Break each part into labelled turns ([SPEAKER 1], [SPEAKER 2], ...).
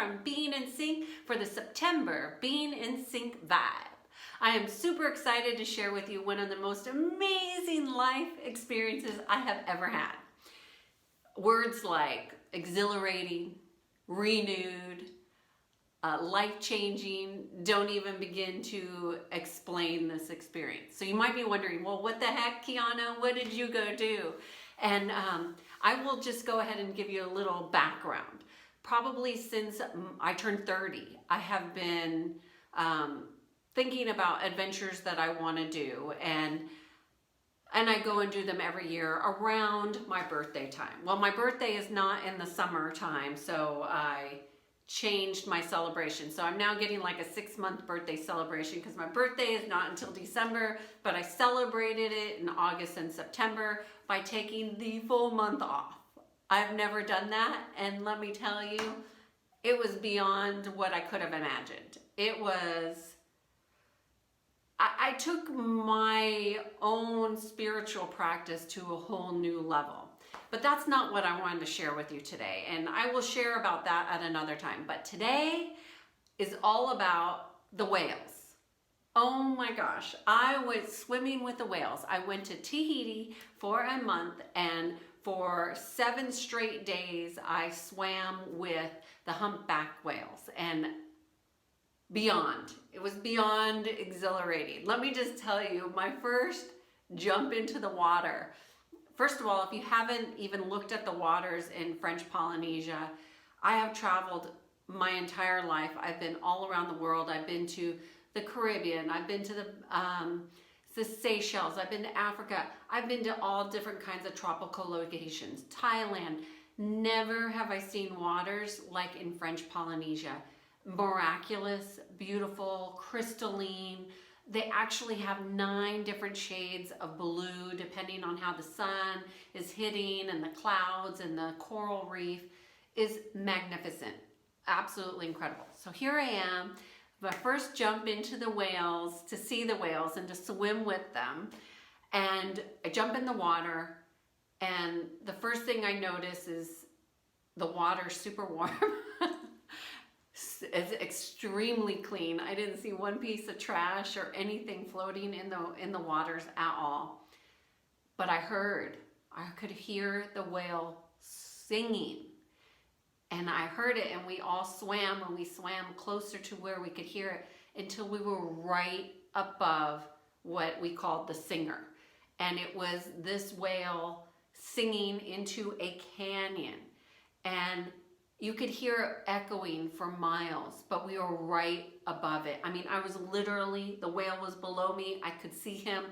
[SPEAKER 1] from Being in Sync for the September Being in Sync Vibe. I am super excited to share with you one of the most amazing life experiences I have ever had. Words like exhilarating, renewed, life-changing don't even begin to explain this experience. So you might be wondering, well, what the heck, Kiannaa? What did you go do? And I will just go ahead and give you a little background. Probably since I turned 30, I have been thinking about adventures that I want to do, and I go and do them every year around my birthday time. Well, my birthday is not in the summertime, so I changed my celebration. So I'm now getting like a 6-month birthday celebration because my birthday is not until December, but I celebrated it in August and September by taking the full month off. I've never done that, and let me tell you, it was beyond what I could have imagined. It was, I took my own spiritual practice to a whole new level. But that's not what I wanted to share with you today, and I will share about that at another time. But today is all about the whales. Oh my gosh, I went swimming with the whales. I went to Tahiti for a month, and for 7 straight days I swam with the humpback whales, and beyond. It was beyond exhilarating. Let me just tell you, my first jump into the water. First of all, if you haven't even looked at the waters in French Polynesia, I have traveled my entire life. I've been all around the world. I've been to the Caribbean. I've been to the Seychelles. I've been to Africa. I've been to all different kinds of tropical locations. Thailand. Never have I seen waters like in French Polynesia. Miraculous, beautiful, crystalline. They actually have 9 different shades of blue depending on how the sun is hitting, and the clouds and the coral reef is magnificent. Absolutely incredible. So here I am, my first jump into the whales, to see the whales and to swim with them. And I jump in the water, and the first thing I notice is the water's super warm. It's extremely clean. I didn't see one piece of trash or anything floating in the waters at all. But I could hear the whale singing. And I heard it, and we all swam, and we swam closer to where we could hear it until we were right above what we called the singer. And it was this whale singing into a canyon. And you could hear it echoing for miles, but we were right above it. I mean, I was literally, the whale was below me. I could see him.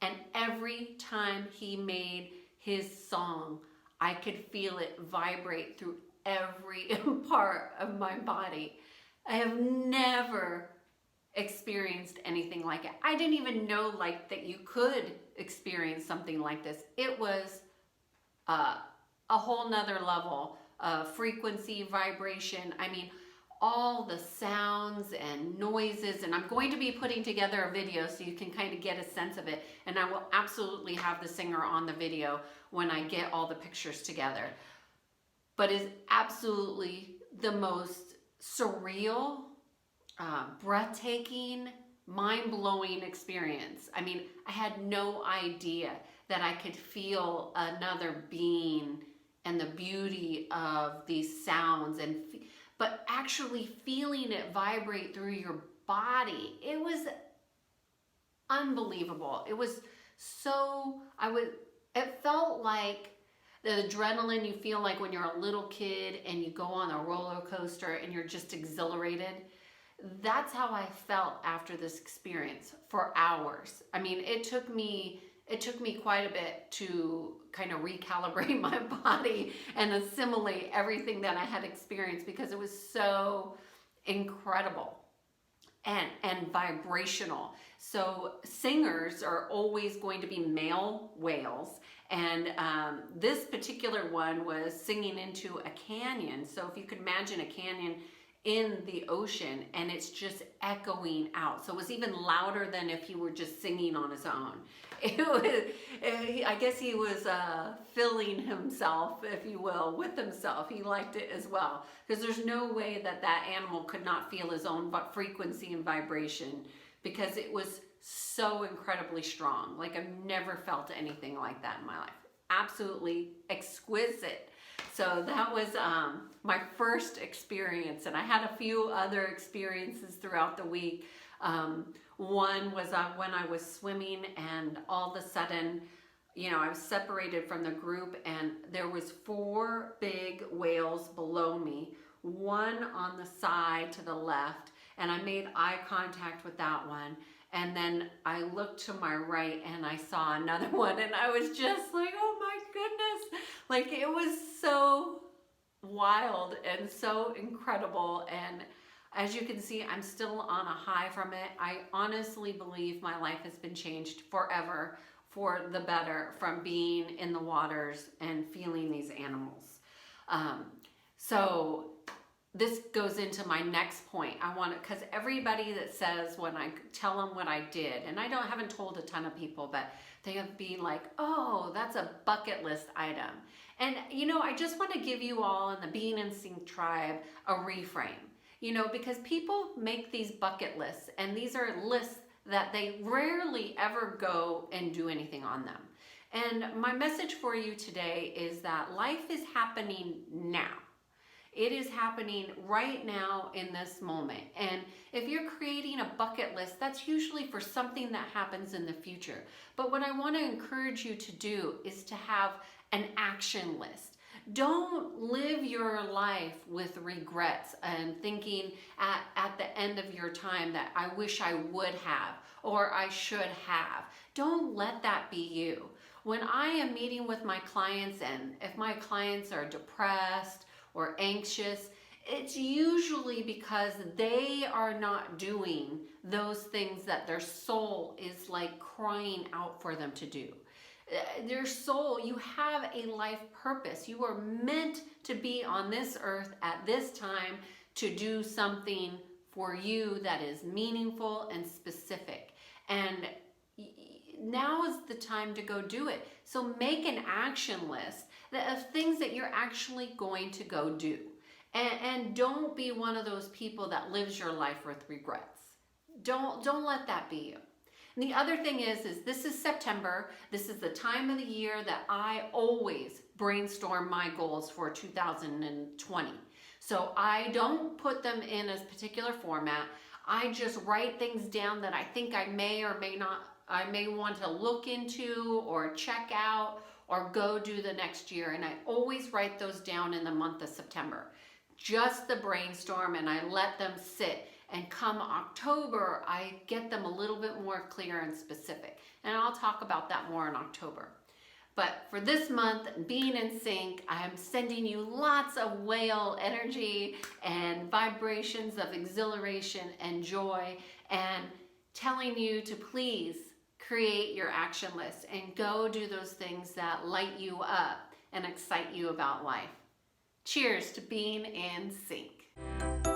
[SPEAKER 1] And every time he made his song, I could feel it vibrate through every part of my body. I have never experienced anything like it. I didn't even know that you could experience something like this. It was a whole nother level. Frequency, vibration, I mean, all the sounds and noises. And I'm going to be putting together a video so you can kind of get a sense of it. And I will absolutely have the singer on the video when I get all the pictures together. But it's absolutely the most surreal, breathtaking, mind-blowing experience. I mean, I had no idea that I could feel another being and the beauty of these sounds, but actually feeling it vibrate through your body. It was unbelievable. It was so, it felt like the adrenaline you feel like when you're a little kid and you go on a roller coaster and you're just exhilarated. That's how I felt after this experience for hours. I mean, it took me quite a bit to kind of recalibrate my body and assimilate everything that I had experienced, because it was so incredible and vibrational. So singers are always going to be male whales, and this particular one was singing into a canyon. So if you could imagine a canyon, in the ocean, and it's just echoing out. So it was even louder than if he were just singing on his own. It was, I guess he was filling himself, if you will, with himself. He liked it as well, because there's no way that that animal could not feel his own frequency and vibration, because it was so incredibly strong. Like, I've never felt anything like that in my life. Absolutely exquisite. So that was my first experience, and I had a few other experiences throughout the week. One was when I was swimming, and all of a sudden, you know, I was separated from the group, and there was 4 big whales below me, one on the side to the left, and I made eye contact with that one. And then I looked to my right and I saw another one, and I was just like, oh my goodness. Like, it was so wild and so incredible. And as you can see, I'm still on a high from it. I honestly believe my life has been changed forever for the better from being in the waters and feeling these animals. So this goes into my next point. I want to, because everybody that says, when I tell them what I did, and I haven't told a ton of people, but they have been like, oh, that's a bucket list item. And, you know, I just want to give you all in the Being in Sync tribe a reframe, you know, because people make these bucket lists, and these are lists that they rarely ever go and do anything on them. And my message for you today is that life is happening now. It is happening right now in this moment. And if you're creating a bucket list, that's usually for something that happens in the future. But what I want to encourage you to do is to have an action list. Don't live your life with regrets and thinking at the end of your time that I wish I would have or I should have. Don't let that be you. When I am meeting with my clients, and if my clients are depressed or anxious, it's usually because they are not doing those things that their soul is like crying out for them to do. Their soul, you have a life purpose. You are meant to be on this earth at this time to do something for you that is meaningful and specific. And now is the time to go do it. So make an action list of things that you're actually going to go do. And don't be one of those people that lives your life with regrets. Don't let that be you. And the other thing is this is September. This is the time of the year that I always brainstorm my goals for 2020. So I don't put them in a particular format. I just write things down that I think I may or may not, I may want to look into or check out or go do the next year. And I always write those down in the month of September. Just the brainstorm, and I let them sit. And come October, I get them a little bit more clear and specific. And I'll talk about that more in October. But for this month, Being in Sync, I am sending you lots of whale energy and vibrations of exhilaration and joy, and telling you to please create your action list and go do those things that light you up and excite you about life. Cheers to Being in Sync.